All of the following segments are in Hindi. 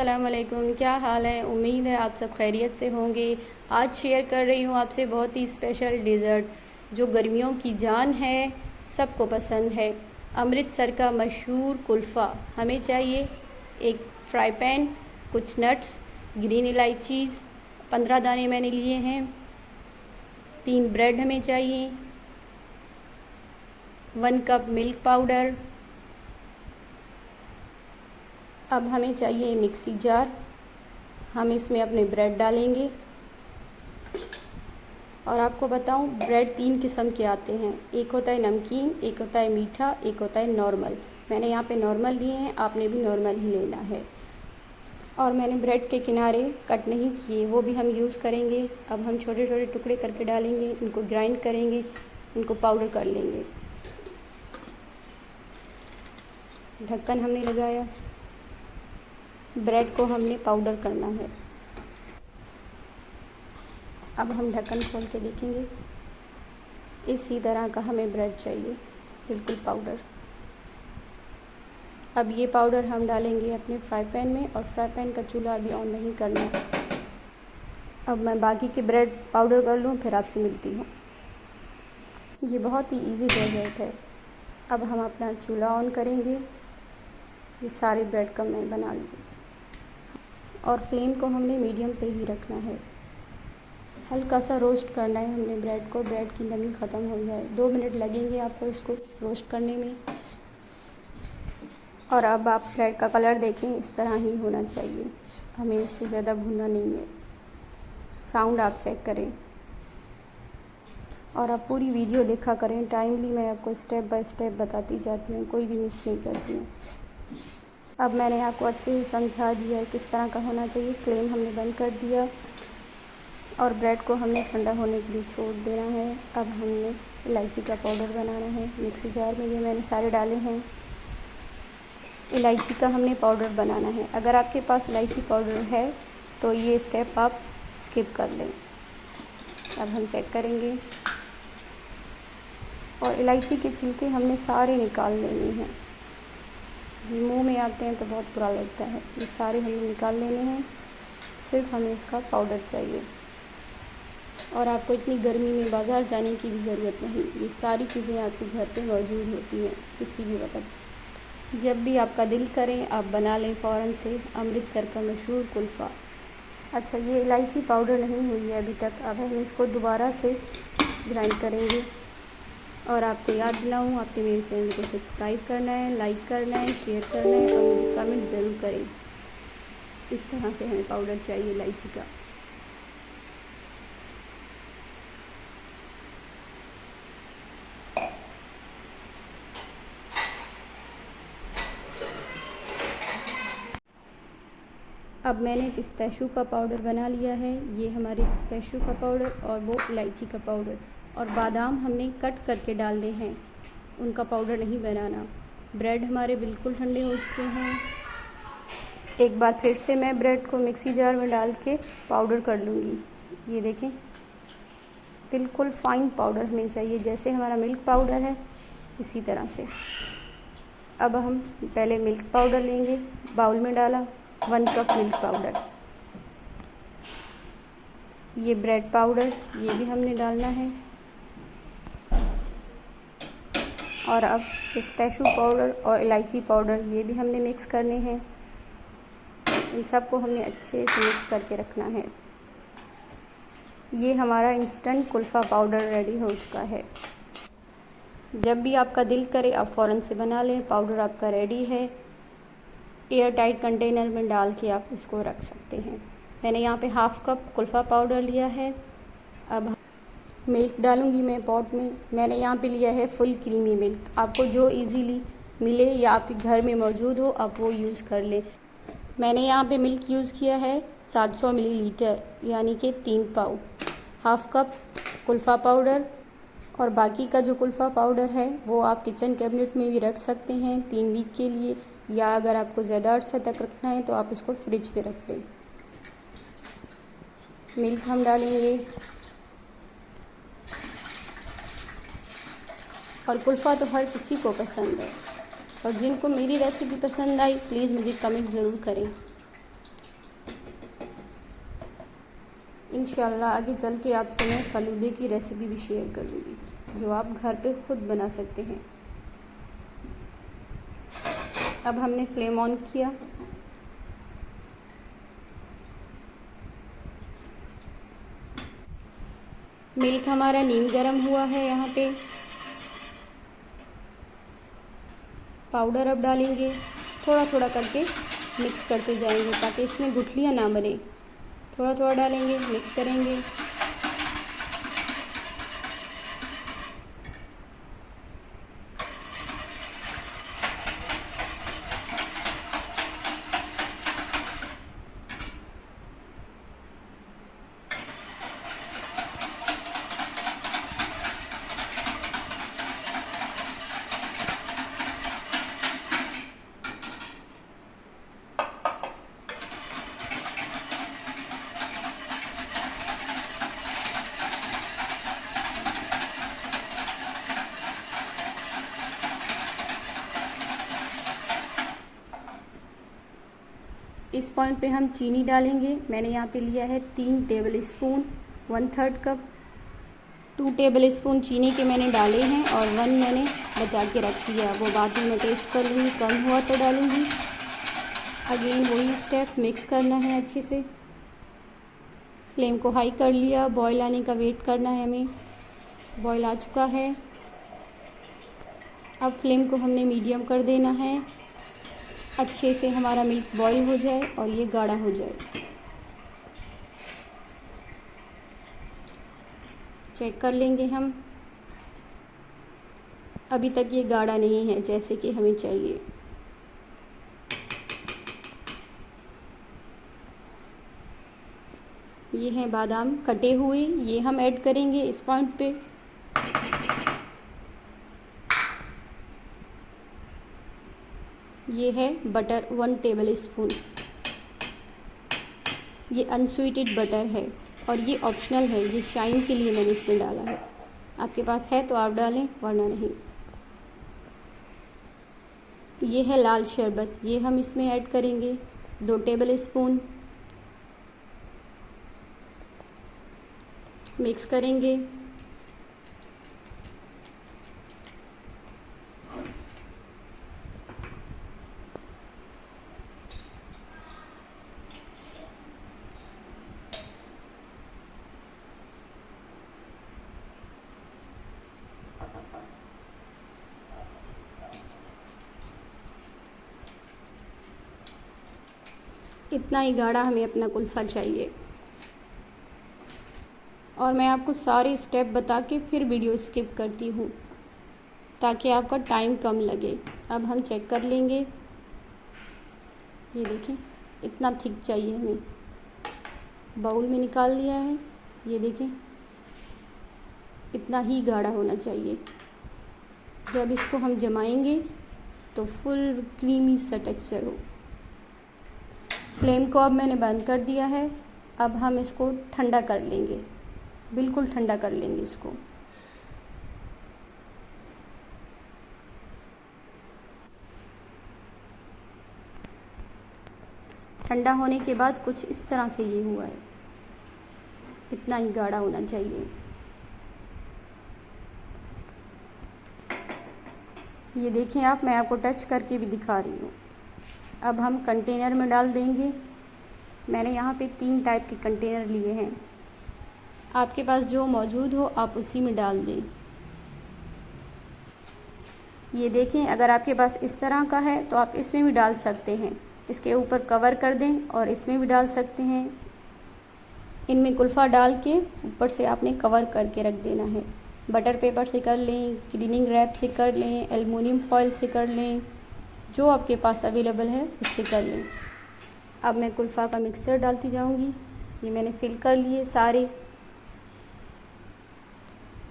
अस्सलाम वालेकुम। क्या हाल है? उम्मीद है आप सब खैरियत से होंगे। आज शेयर कर रही हूँ आपसे बहुत ही स्पेशल डिज़र्ट जो गर्मियों की जान है, सबको पसंद है। अमृतसर का मशहूर कुल्फ़ा। हमें चाहिए एक फ्राई पैन, कुछ नट्स, ग्रीन इलायचीज़ 15 दाने मैंने लिए हैं, 3 ब्रेड हमें चाहिए, 1 कप मिल्क पाउडर। अब हमें चाहिए मिक्सी जार। हम इसमें अपने ब्रेड डालेंगे। और आपको बताऊं, ब्रेड 3 किस्म के आते हैं। एक होता है नमकीन, एक होता है मीठा, एक होता है नॉर्मल। मैंने यहाँ पे नॉर्मल लिए हैं, आपने भी नॉर्मल ही लेना है। और मैंने ब्रेड के किनारे कट नहीं किए, वो भी हम यूज़ करेंगे। अब हम छोटे छोटे टुकड़े करके डालेंगे, इनको ग्राइंड करेंगे, इनको पाउडर कर लेंगे। ढक्कन हमने लगाया, ब्रेड को हमने पाउडर करना है। अब हम ढक्कन खोल के देखेंगे, इसी तरह का हमें ब्रेड चाहिए, बिल्कुल पाउडर। अब ये पाउडर हम डालेंगे अपने फ्राई पैन में, और फ्राई पैन का चूल्हा अभी ऑन नहीं करना। अब मैं बाकी के ब्रेड पाउडर कर लूँ, फिर आपसे मिलती हूँ। ये बहुत ही इजी डेजर्ट है। अब हम अपना चूल्हा ऑन करेंगे। ये सारे ब्रेड का मैं बना लूँ, और फ्लेम को हमने मीडियम पे ही रखना है। हल्का सा रोस्ट करना है हमने ब्रेड को, ब्रेड की नमी ख़त्म हो जाए। 2 मिनट लगेंगे आपको इसको रोस्ट करने में। और अब आप ब्रेड का कलर देखें, इस तरह ही होना चाहिए, हमें इससे ज़्यादा भूनना नहीं है। साउंड आप चेक करें, और आप पूरी वीडियो देखा करें टाइमली। मैं आपको स्टेप बाय स्टेप बताती जाती हूँ, कोई भी मिस नहीं करती हूँ। अब मैंने आपको अच्छे से समझा दिया है किस तरह का होना चाहिए। फ्लेम हमने बंद कर दिया, और ब्रेड को हमने ठंडा होने के लिए छोड़ देना है। अब हमने इलायची का पाउडर बनाना है। मिक्सी जार में ये मैंने सारे डाले हैं। इलायची का हमने पाउडर बनाना है। अगर आपके पास इलायची पाउडर है तो ये स्टेप आप स्किप कर लें। अब हम चेक करेंगे, और इलायची के छिलके हमने सारे निकाल लेने हैं। ये मुंह में आते हैं तो बहुत बुरा लगता है। ये सारे हमें निकाल लेने हैं, सिर्फ हमें इसका पाउडर चाहिए। और आपको इतनी गर्मी में बाज़ार जाने की भी ज़रूरत नहीं, ये सारी चीज़ें आपके घर पे मौजूद होती हैं किसी भी वक्त। जब भी आपका दिल करें आप बना लें फ़ौरन से अमृतसर का मशहूर कुल्फ़ा। अच्छा, ये इलायची पाउडर नहीं हुई है अभी तक। अब हम इसको दोबारा से ग्राइंड करेंगे। और आपको याद दिलाऊँ, आपके मेरे चैनल को सब्सक्राइब करना है, लाइक करना है, शेयर करना है, और मुझे कमेंट ज़रूर करें। इस तरह से हमें पाउडर चाहिए इलायची का। अब मैंने पिस्ताशू का पाउडर बना लिया है। ये हमारे पिस्ताशू का पाउडर, और वो इलायची का पाउडर। और बादाम हमने कट करके डालने हैं, उनका पाउडर नहीं बनाना। ब्रेड हमारे बिल्कुल ठंडे हो चुके हैं। एक बार फिर से मैं ब्रेड को मिक्सी जार में डाल के पाउडर कर लूँगी। ये देखें, बिल्कुल फ़ाइन पाउडर हमें चाहिए, जैसे हमारा मिल्क पाउडर है इसी तरह से। अब हम पहले मिल्क पाउडर लेंगे, बाउल में डाला, 1 कप मिल्क पाउडर। ये ब्रेड पाउडर, ये भी हमने डालना है। और अब पिस्ताशू पाउडर और इलायची पाउडर, ये भी हमने मिक्स करने हैं। इन सबको हमने अच्छे से मिक्स करके रखना है। ये हमारा इंस्टेंट कुल्फ़ा पाउडर रेडी हो चुका है। जब भी आपका दिल करे आप फ़ौरन से बना लें। पाउडर आपका रेडी है। एयर टाइट कंटेनर में डाल के आप इसको रख सकते हैं। मैंने यहाँ पे हाफ़ कप कुल्फ़ा पाउडर लिया है। अब मिल्क डालूँगी मैं पॉट में। मैंने यहाँ पे लिया है फुल क्रीमी मिल्क। आपको जो इजीली मिले या आपके घर में मौजूद हो आप वो यूज़ कर लें। मैंने यहाँ पे मिल्क यूज़ किया है 700 मिलीलीटर, यानी कि 3 पाव। हाफ़ कप कुल्फ़ा पाउडर, और बाकी का जो कुल्फ़ा पाउडर है वो आप किचन कैबिनेट में भी रख सकते हैं 3 वीक के लिए, या अगर आपको ज़्यादा अर्सा तक रखना है तो आप इसको फ्रिज पे रख दें। मिल्क हम डालेंगे, और कुल्फ़ा तो हर किसी को पसंद है। और जिनको मेरी रेसिपी पसंद आई प्लीज़ मुझे कमेंट ज़रूर करें। इंशाल्लाह आगे चल के आपसे मैं फ़लूदे की रेसिपी भी शेयर करूँगी जो आप घर पे ख़ुद बना सकते हैं। अब हमने फ्लेम ऑन किया। मिल्क हमारा नीम गरम हुआ है। यहाँ पे पाउडर अब डालेंगे, थोड़ा थोड़ा करके मिक्स करते जाएंगे ताकि इसमें गुठलियाँ ना बने। थोड़ा थोड़ा डालेंगे, मिक्स करेंगे। इस पॉइंट पे हम चीनी डालेंगे। मैंने यहाँ पे लिया है 3 table spoon, 1/3 cup. 2 table spoon चीनी के मैंने डाले हैं और 1 मैंने बचा के रख दिया। वो बाद में मैं टेस्ट कर लूँगी, कम हुआ तो डालूँगी। अगेन वही स्टेप, मिक्स करना है अच्छे से। फ्लेम को हाई कर लिया, बॉईल आने का वेट करना है हमें। बॉईल आ चुका है। अब फ्लेम को हमने मीडियम कर देना है, अच्छे से हमारा मिल्क बॉईल हो जाए और ये गाढ़ा हो जाए। चेक कर लेंगे हम। अभी तक ये गाढ़ा नहीं है जैसे कि हमें चाहिए। ये हैं बादाम कटे हुए, ये हम ऐड करेंगे इस पॉइंट पे। ये है बटर 1 टेबल स्पून। ये अनस्वीटेड बटर है और ये ऑप्शनल है, ये शाइन के लिए मैंने इसमें डाला है। आपके पास है तो आप डालें, वरना नहीं। ये है लाल शरबत, ये हम इसमें ऐड करेंगे 2 टेबल स्पून। मिक्स करेंगे। इतना ही गाढ़ा हमें अपना कुल्फ़ा चाहिए। और मैं आपको सारे स्टेप बता के फिर वीडियो स्किप करती हूँ ताकि आपका टाइम कम लगे। अब हम चेक कर लेंगे। ये देखें, इतना थिक चाहिए हमें। बाउल में निकाल लिया है, ये देखें, इतना ही गाढ़ा होना चाहिए। जब इसको हम जमाएंगे तो फुल क्रीमी सा टेक्सचर हो। फ्लेम को अब मैंने बंद कर दिया है। अब हम इसको ठंडा कर लेंगे, बिल्कुल ठंडा कर लेंगे इसको। ठंडा होने के बाद कुछ इस तरह से ये हुआ है। इतना ही गाढ़ा होना चाहिए। ये देखें आप, मैं आपको टच करके भी दिखा रही हूँ। अब हम कंटेनर में डाल देंगे। मैंने यहाँ पे 3 टाइप के कंटेनर लिए हैं। आपके पास जो मौजूद हो आप उसी में डाल दें। ये देखें, अगर आपके पास इस तरह का है तो आप इसमें भी डाल सकते हैं। इसके ऊपर कवर कर दें और इसमें भी डाल सकते हैं। इनमें कुल्फ़ा डाल के ऊपर से आपने कवर करके रख देना है। बटर पेपर से कर लें, क्लीनिंग रैप से कर लें, एल्युमिनियम फॉइल से कर लें, जो आपके पास अवेलेबल है उससे कर लें। अब मैं कुल्फ़ा का मिक्सचर डालती जाऊंगी। ये मैंने फिल कर लिए सारे।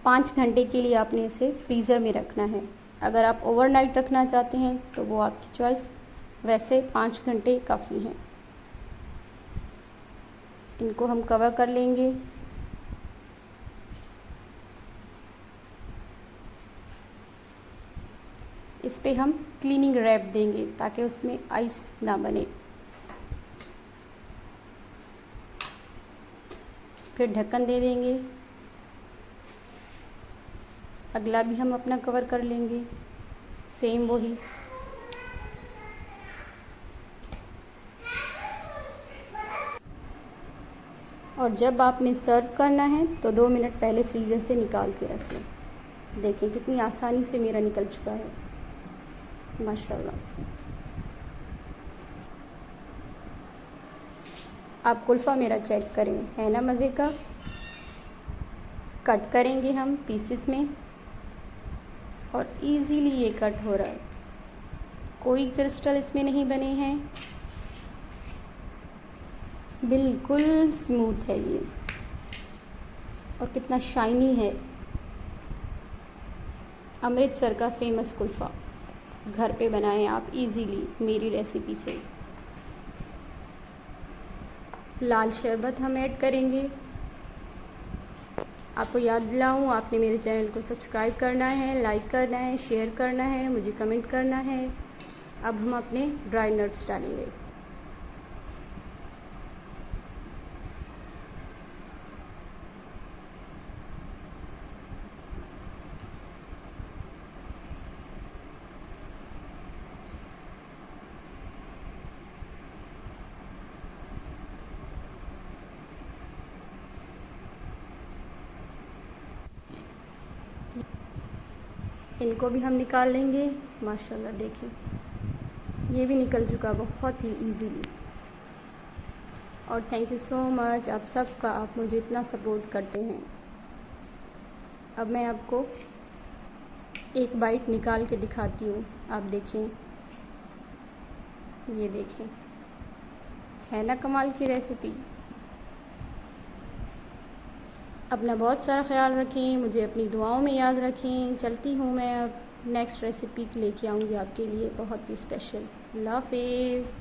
5 घंटे के लिए आपने इसे फ्रीज़र में रखना है। अगर आप ओवरनाइट रखना चाहते हैं तो वो आपकी चॉइस, वैसे 5 घंटे काफ़ी हैं। इनको हम कवर कर लेंगे। इस पे हम क्लीनिंग रैप देंगे ताकि उसमें आइस ना बने। फिर ढक्कन दे देंगे। अगला भी हम अपना कवर कर लेंगे, सेम वही। और जब आपने सर्व करना है तो 2 मिनट पहले फ्रीज़र से निकाल के रख लें। देखें कितनी आसानी से मेरा निकल चुका है, माशाल्लाह। आप कुल्फ़ा मेरा चेक करें, है ना मज़े का। कट करेंगे हम पीसेस में और इजीली ये कट हो रहा है, कोई क्रिस्टल इसमें नहीं बने हैं, बिल्कुल स्मूथ है ये और कितना शाइनी है। अमृतसर का फेमस कुल्फ़ा घर पे बनाएं आप इजीली मेरी रेसिपी से। लाल शरबत हम ऐड करेंगे। आपको याद दिलाऊं, आपने मेरे चैनल को सब्सक्राइब करना है, लाइक करना है, शेयर करना है, मुझे कमेंट करना है। अब हम अपने ड्राई नट्स डालेंगे। इनको भी हम निकाल लेंगे। माशाल्लाह देखें ये भी निकल चुका बहुत ही इजीली। और थैंक यू सो मच आप सबका, आप मुझे इतना सपोर्ट करते हैं। अब मैं आपको एक बाइट निकाल के दिखाती हूँ, आप देखें, ये देखें, है ना कमाल की रेसिपी। अपना बहुत सारा ख्याल रखें, मुझे अपनी दुआओं में याद रखें। चलती हूँ मैं, अब नेक्स्ट रेसिपी लेके आऊँगी आपके लिए बहुत ही स्पेशल। अल्लाह हाफ़िज़।